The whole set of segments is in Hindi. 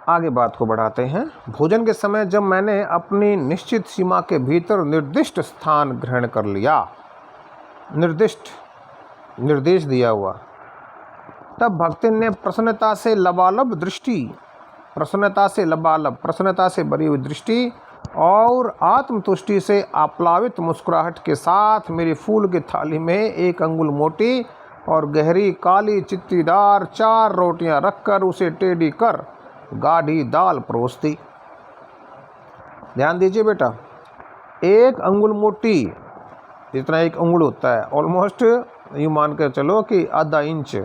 आगे बात को बढ़ाते हैं। भोजन के समय जब मैंने अपनी निश्चित सीमा के भीतर निर्दिष्ट स्थान ग्रहण कर लिया, निर्दिष्ट निर्देश दिया हुआ, तब भक्तिन ने प्रसन्नता से लबालब दृष्टि, प्रसन्नता से भरी हुई दृष्टि और आत्मतुष्टि से आप्लावित मुस्कुराहट के साथ मेरी फूल की थाली में 1 अंगुल मोटी और गहरी काली चित्तीदार 4 रोटियां रखकर उसे टेढ़ी कर गाढ़ी दाल परोस दी। ध्यान दीजिए बेटा, 1 अंगुल मोटी, जितना 1 अंगुल होता है, ऑलमोस्ट यूँ मान कर चलो कि आधा इंच,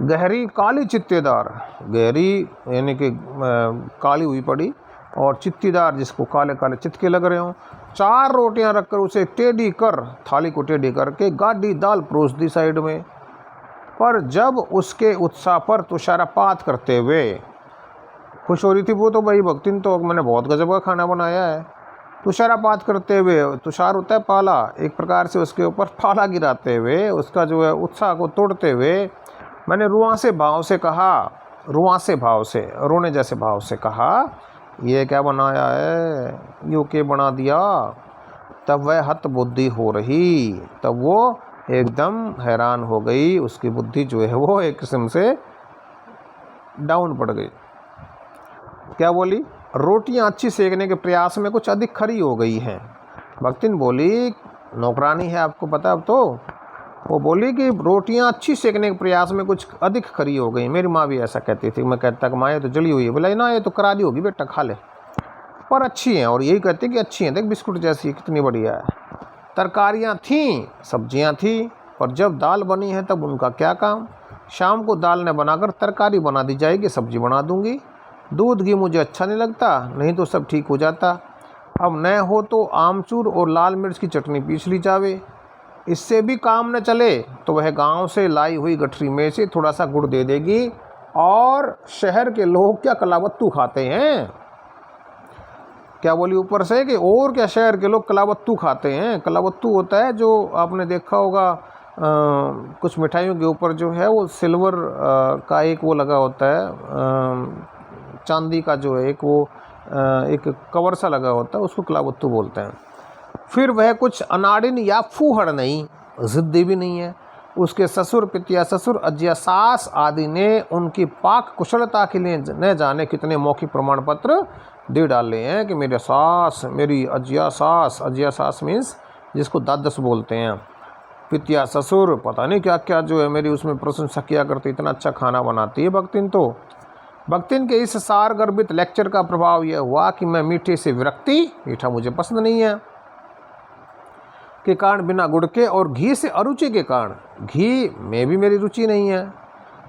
गहरी काली चित्तेदार, गहरी यानी कि काली हुई पड़ी, और चित्तीदार जिसको काले काले चित्के लग रहे हों, 4 रोटियां रखकर उसे टेढ़ी कर, थाली को टेढ़ी करके गाढ़ी दाल परोस दी साइड में। पर जब उसके उत्साह पर तुषारपात करते हुए खुश हो रही थी वो, तो भाई भक्तिन तो मैंने बहुत गजब का खाना बनाया है, तुषारपात करते हुए, तुषार होता है पाला, एक प्रकार से उसके ऊपर पाला गिराते हुए, उसका जो है उत्साह को तोड़ते हुए मैंने रुआंसे भाव से कहा, रुआंसे भाव से, रोने जैसे भाव से कहा, ये क्या बनाया है, यूँ के बना दिया। तब वह हत बुद्धि हो रही, तब वो एकदम हैरान हो गई, उसकी बुद्धि जो है वो एक किस्म से डाउन पड़ गई। क्या बोली? रोटियां अच्छी सेकने के प्रयास में कुछ अधिक खरी हो गई हैं। भक्तिन बोली, नौकरानी है आपको पता अब तो, वो बोली कि रोटियां अच्छी सेकने के प्रयास में कुछ अधिक खरी हो गई। मेरी माँ भी ऐसा कहती थी, मैं कहता कि माँ ये तो जली हुई है, बोला ना ये तो करारी होगी बेटा, खा ले, पर अच्छी हैं, और यही कहती कि अच्छी हैं, देख बिस्कुट जैसी कितनी बढ़िया है। तरकारियाँ थीं, सब्जियाँ थीं, पर जब दाल बनी है तब उनका क्या काम। शाम को दाल न बनाकर तरकारी बना दी जाएगी, सब्जी बना दूंगी। दूध घी मुझे अच्छा नहीं लगता, नहीं तो सब ठीक हो जाता। अब न हो तो आमचूर और लाल मिर्च की चटनी पीस ली जावे। इससे भी काम न चले तो वह गांव से लाई हुई गठरी में से थोड़ा सा गुड़ दे देगी। और शहर के लोग क्या कलावत्तू खाते हैं, क्या बोली ऊपर से कि और क्या शहर के लोग कलावत्तू खाते हैं। कलावत्तू होता है जो आपने देखा होगा, कुछ मिठाइयों के ऊपर जो है वो सिल्वर का एक वो लगा होता है, चांदी का जो है एक वो एक कवर सा लगा होता है, उसको कलावत्तू बोलते हैं। फिर वह कुछ अनाड़िन या फूहड़ नहीं, ज़िद्दी भी नहीं है। उसके ससुर, पितिया ससुर, अज्जिया सास आदि ने उनकी पाक कुशलता के लिए न जाने कितने मौखिक प्रमाण पत्र दे डाले हैं कि मेरे सास, मेरी अज्जिया सास मीन्स जिसको दादस बोलते हैं, पितिया ससुर, पता नहीं क्या क्या जो है मेरी उसमें प्रशंसा किया करती, इतना अच्छा खाना बनाती है भक्तिन। तो भक्तिन के इस सार गर्भित लेक्चर का प्रभाव यह हुआ कि मैं मीठे से विरक्ति, मीठा मुझे पसंद नहीं है के कारण, बिना गुड़ के और घी से अरुचि के कारण, घी में भी मेरी रुचि नहीं है,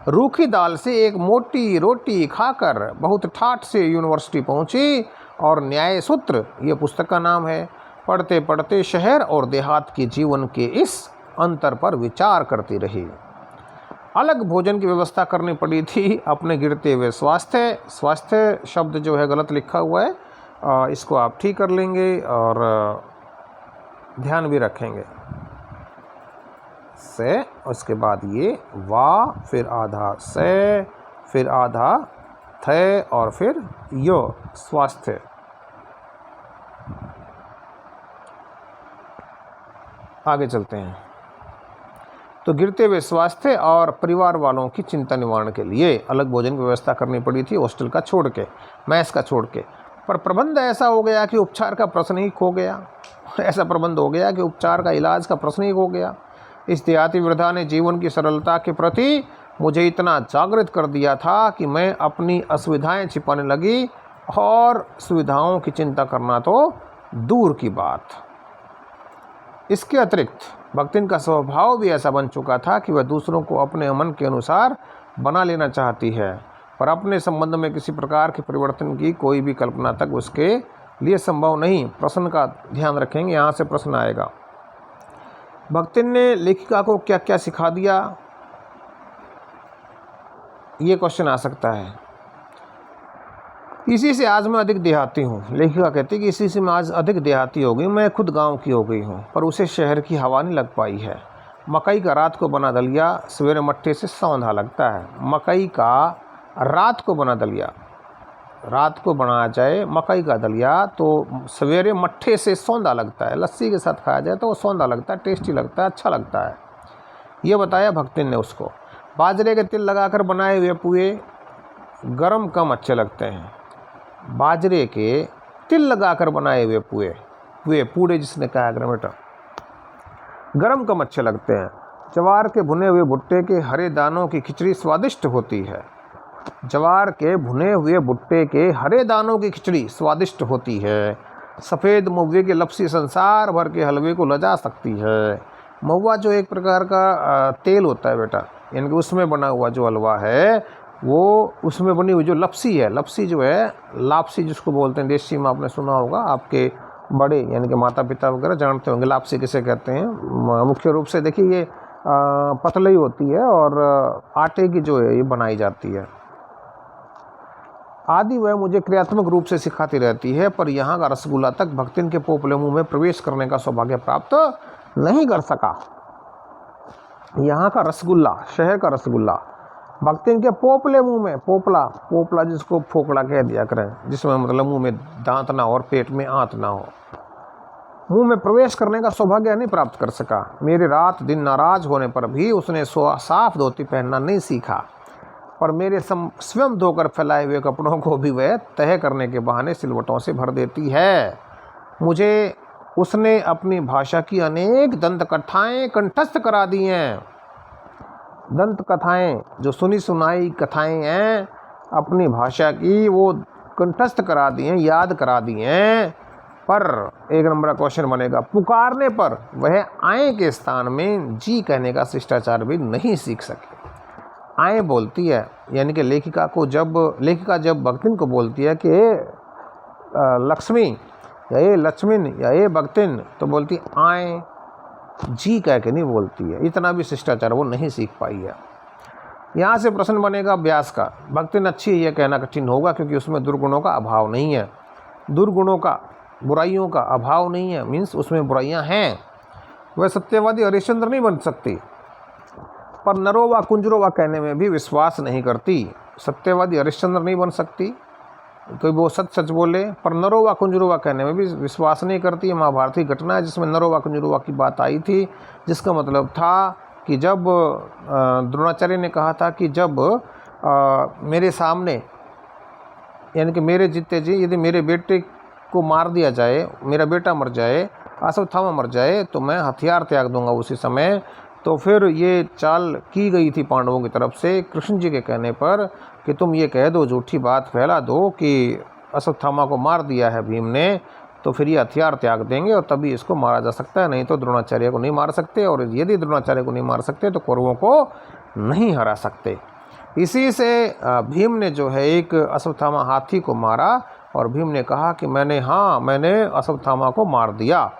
रूखी दाल से एक मोटी रोटी खाकर बहुत ठाठ से यूनिवर्सिटी पहुंची और न्याय सूत्र, ये पुस्तक का नाम है, पढ़ते पढ़ते शहर और देहात के जीवन के इस अंतर पर विचार करती रही। अलग भोजन की व्यवस्था करनी पड़ी थी अपने गिरते हुए स्वास्थ्य, स्वास्थ्य शब्द जो है गलत लिखा हुआ है, इसको आप ठीक कर लेंगे और ध्यान भी रखेंगे। से उसके बाद ये वा, फिर आधा से, फिर आधा थे, और फिर यो, स्वास्थ्य। आगे चलते हैं। तो गिरते हुए स्वास्थ्य और परिवार वालों की चिंता निवारण के लिए अलग भोजन की व्यवस्था करनी पड़ी थी, हॉस्टल का छोड़ के, मैस का छोड़ के। पर प्रबंध ऐसा हो गया कि उपचार का प्रश्न ही खो गया। ऐसा प्रबंध हो गया कि उपचार का, इलाज का प्रश्न ही खो गया। इस देहाती वृद्धा ने जीवन की सरलता के प्रति मुझे इतना जागृत कर दिया था कि मैं अपनी असुविधाएं छिपाने लगी और सुविधाओं की चिंता करना तो दूर की बात। इसके अतिरिक्त भक्तिन का स्वभाव भी ऐसा बन चुका था कि वह दूसरों को अपने मन के अनुसार बना लेना चाहती है, पर अपने संबंध में किसी प्रकार के परिवर्तन की कोई भी कल्पना तक उसके लिए संभव नहीं। प्रश्न का ध्यान रखेंगे, यहाँ से प्रश्न आएगा। भक्तिन ने लेखिका को क्या क्या सिखा दिया, ये क्वेश्चन आ सकता है। इसी से आज मैं अधिक देहाती हूँ। लेखिका कहती है कि इसी से मैं आज अधिक देहाती हो गई, मैं खुद गांव की हो गई हूँ, पर उसे शहर की हवा नहीं लग पाई है। मकई का रात को बना दलिया सवेरे मट्ठे से सौंधा लगता है। मकई का रात को बना दलिया रात को बनाया जाए मकई का दलिया तो सवेरे मट्ठे से सौंधा लगता है, लस्सी के साथ खाया जाए तो वो सौंधा लगता है, टेस्टी लगता है, अच्छा लगता है। ये बताया भक्तिन ने उसको। बाजरे के तिल लगाकर बनाए हुए पुए गरम कम अच्छे लगते हैं। बाजरे के तिल लगाकर बनाए हुए पुए पूड़े जिसने कहा है बेटा, गरम कम अच्छे लगते हैं। ज्वार के भुने हुए भुट्टे के हरे दानों की खिचड़ी स्वादिष्ट होती है। ज्वार के भुने हुए भुट्टे के हरे दानों की खिचड़ी स्वादिष्ट होती है। सफ़ेद महुए की लपसी संसार भर के हलवे को लजा सकती है। महुआ जो एक प्रकार का तेल होता है बेटा, यानी कि उसमें बना हुआ जो हलवा है वो उसमें बनी हुई जो लपसी है, लपसी जो है लापसी जिसको बोलते हैं, देसी में आपने सुना होगा, आपके बड़े यानी कि माता पिता वगैरह जानते होंगे लापसी किसे कहते हैं। मुख्य रूप से देखिए ये पतली होती है और आटे की जो है ये बनाई जाती है। आदि वह मुझे क्रियात्मक रूप से सिखाती रहती है, पर यहाँ का रसगुल्ला तक भक्तिन के पोपले मुँह में प्रवेश करने का सौभाग्य प्राप्त नहीं कर सका। यहाँ का रसगुल्ला, शहर का रसगुल्ला भक्तिन के पोपले मुंह में, पोपला जिसको फोकड़ा कह दिया करें, जिसमें मतलब मुंह में दांत ना हो और पेट में आंत ना हो, मुंह में प्रवेश करने का सौभाग्य नहीं प्राप्त कर सका। मेरे रात दिन नाराज होने पर भी उसने साफ धोती पहनना नहीं सीखा, पर मेरे स्वयं धोकर फैलाए हुए कपड़ों को भी वह तह करने के बहाने सिलवटों से भर देती है। मुझे उसने अपनी भाषा की अनेक दंत कथाएँ कंठस्थ करा दी हैं। दंत कथाएँ जो सुनी सुनाई कथाएँ हैं अपनी भाषा की, वो कंठस्थ करा दी हैं, याद करा दी हैं। पर एक नंबर का क्वेश्चन बनेगा, पुकारने पर वह आए के स्थान में जी कहने का शिष्टाचार भी नहीं सीख सके। आए बोलती है, यानी कि लेखिका जब भक्तिन को बोलती है कि लक्ष्मी या ये लक्ष्मीन या ये भक्तिन, तो बोलती आए, जी कह के नहीं बोलती है। इतना भी शिष्टाचार वो नहीं सीख पाई है। यहाँ से प्रश्न बनेगा अभ्यास का। भक्तिन अच्छी है यह कहना कठिन होगा, क्योंकि उसमें दुर्गुणों का अभाव नहीं है, दुर्गुणों का, बुराइयों का अभाव नहीं है, मीन्स उसमें बुराइयाँ हैं। वह सत्यवादी हरिश्चंद्र नहीं बन सकती, पर नरोवा कुंजरोवा कहने में भी विश्वास नहीं करती। सत्यवादी हरिश्चंद्र नहीं बन सकती, कोई वो सच बोले, पर नरोवा कुंजरोवा कहने में भी विश्वास नहीं करती। महाभारत की घटना है जिसमें नरोवा कुंजरोवा की बात आई थी, जिसका मतलब था कि जब द्रोणाचार्य ने कहा था कि जब मेरे सामने, यानी कि मेरे जीते जी यदि मेरे बेटे को मार दिया जाए, मेरा बेटा मर जाए, अश्वत्थामा मर जाए, तो मैं हथियार त्याग दूंगा उसी समय। तो फिर ये चाल की गई थी पांडवों की तरफ से कृष्ण जी के कहने पर कि तुम ये कह दो, झूठी बात फैला दो कि अश्वत्थामा को मार दिया है भीम ने, तो फिर ये हथियार त्याग देंगे और तभी इसको मारा जा सकता है, नहीं तो द्रोणाचार्य को नहीं मार सकते, और यदि द्रोणाचार्य को नहीं मार सकते तो कौरवों को नहीं हरा सकते। इसी से भीम ने जो है एक अश्वत्थामा हाथी को मारा और भीम ने कहा कि मैंने अश्वत्थामा को मार दिया।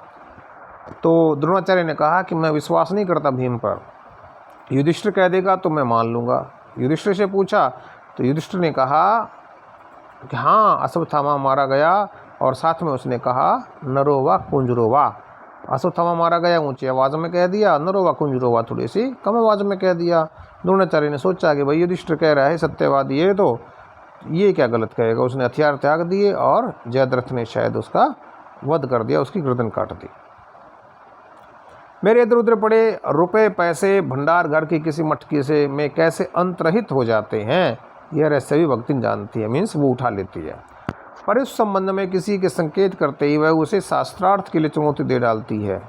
तो द्रोणाचार्य ने कहा कि मैं विश्वास नहीं करता भीम पर, युधिष्ठिर कह देगा तो मैं मान लूँगा। युधिष्ठिर से पूछा तो युधिष्ठिर ने कहा कि हाँ, अश्वत्थामा मारा गया, और साथ में उसने कहा नरोवा कुंजरोवा। अश्वत्थामा मारा गया ऊंची आवाज़ में कह दिया, नरोवा कुंजरोवा थोड़ी सी कम आवाज़ में कह दिया। द्रोणाचार्य ने सोचा कि भाई युधिष्ठिर कह रहा है सत्यवादी है, तो ये क्या गलत कहेगा। उसने हथियार त्याग दिए और जयद्रथ ने शायद उसका वध कर दिया, उसकी गर्दन काट दी। मेरे इधर उधर पड़े रुपए पैसे भंडार घर की किसी मटकी से में कैसे अंतरहित हो जाते हैं, यह रहस्य भी भक्तिन जानती है, मीन्स वो उठा लेती है। पर इस संबंध में किसी के संकेत करते ही वह उसे शास्त्रार्थ के लिए चुनौती दे डालती है,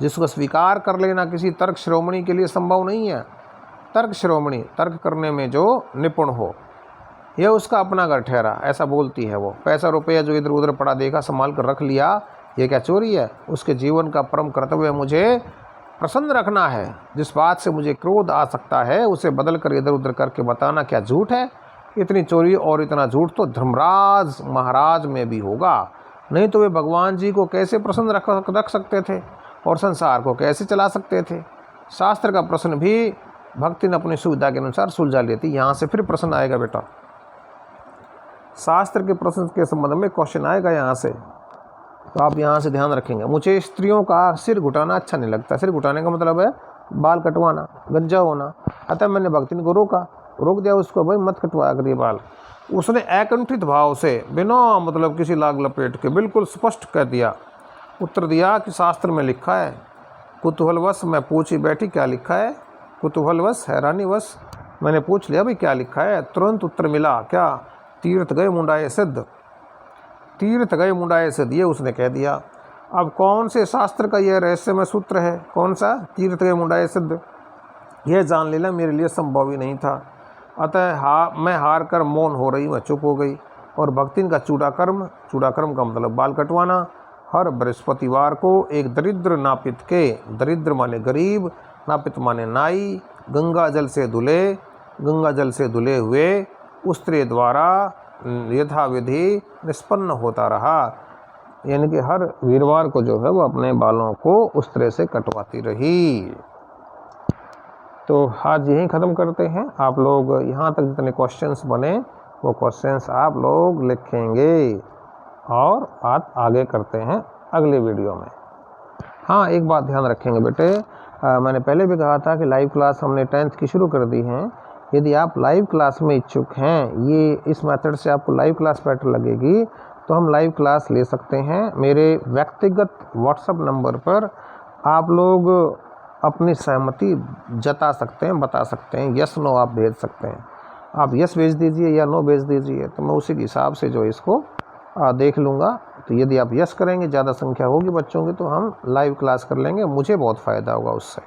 जिसको स्वीकार कर लेना किसी तर्क श्रोमणी के लिए संभव नहीं है। तर्क श्रोमणी, तर्क करने में जो निपुण हो, यह उसका अपना घर ठहरा, ऐसा बोलती है वो। पैसा रुपया जो इधर उधर पड़ा देखा संभाल कर रख लिया, ये क्या चोरी है। उसके जीवन का परम कर्तव्य मुझे प्रसन्न रखना है। जिस बात से मुझे क्रोध आ सकता है उसे बदल कर इधर उधर करके बताना क्या झूठ है। इतनी चोरी और इतना झूठ तो धर्मराज महाराज में भी होगा, नहीं तो वे भगवान जी को कैसे प्रसन्न रख सकते थे और संसार को कैसे चला सकते थे। शास्त्र का प्रश्न भी भक्ति ने अपनी सुविधा के अनुसार सुलझा लेती। यहाँ से फिर प्रश्न आएगा बेटा, शास्त्र के प्रश्न के संबंध में क्वेश्चन आएगा यहाँ से, तो आप यहाँ से ध्यान रखेंगे। मुझे स्त्रियों का सिर घुटाना अच्छा नहीं लगता। सिर घुटाने का मतलब है बाल कटवाना, गंजा होना। अतः मैंने भक्तिन को रोक दिया उसको, भाई मत कटवाया करिए बाल। उसने अकुंठित भाव से बिना मतलब किसी लाग लपेट के बिल्कुल स्पष्ट कह दिया, उत्तर दिया कि शास्त्र में लिखा है। कुतूहलवश मैं पूछी बैठी क्या लिखा है। कुतूहलवश हैरानीवश मैंने पूछ लिया भाई क्या लिखा है। तुरंत उत्तर मिला, क्या? तीर्थ गए मुंडाए सिद्ध, तीर्थ गए मुंडाए सिद्ध, ये उसने कह दिया। अब कौन से शास्त्र का यह रहस्यमय सूत्र है? कौन सा? तीर्थ गए मुंडाए सिद्ध। यह जान लेना मेरे लिए संभव ही नहीं था। अतः मैं हार कर मौन हो रही, मैं चुप हो गई। और भक्तिन का चूड़ाकर्म का मतलब बाल कटवाना, हर बृहस्पतिवार को एक दरिद्र नापित के, दरिद्र माने गरीब, नापित माने नाई, गंगा जल से धुले हुए उस स्त्री द्वारा यथाविधि निष्पन्न होता रहा। यानी कि हर वीरवार को जो है वो अपने बालों को उस तरह से कटवाती रही। तो आज यहीं ख़त्म करते हैं। आप लोग यहाँ तक जितने क्वेश्चंस बने वो क्वेश्चंस आप लोग लिखेंगे और बात आगे करते हैं अगले वीडियो में। हाँ, एक बात ध्यान रखेंगे बेटे, मैंने पहले भी कहा था कि लाइव क्लास हमने 10th की शुरू कर दी है। यदि आप लाइव क्लास में इच्छुक हैं, ये इस मेथड से आपको लाइव क्लास बेटर लगेगी, तो हम लाइव क्लास ले सकते हैं। मेरे व्यक्तिगत व्हाट्सएप नंबर पर आप लोग अपनी सहमति जता सकते हैं, बता सकते हैं, यस नो आप भेज सकते हैं। आप यस भेज दीजिए या नो भेज दीजिए, तो मैं उसी के हिसाब से जो इसको देख लूँगा। तो यदि आप यस करेंगे, ज़्यादा संख्या होगी बच्चों की, तो हम लाइव क्लास कर लेंगे, मुझे बहुत फ़ायदा होगा उससे।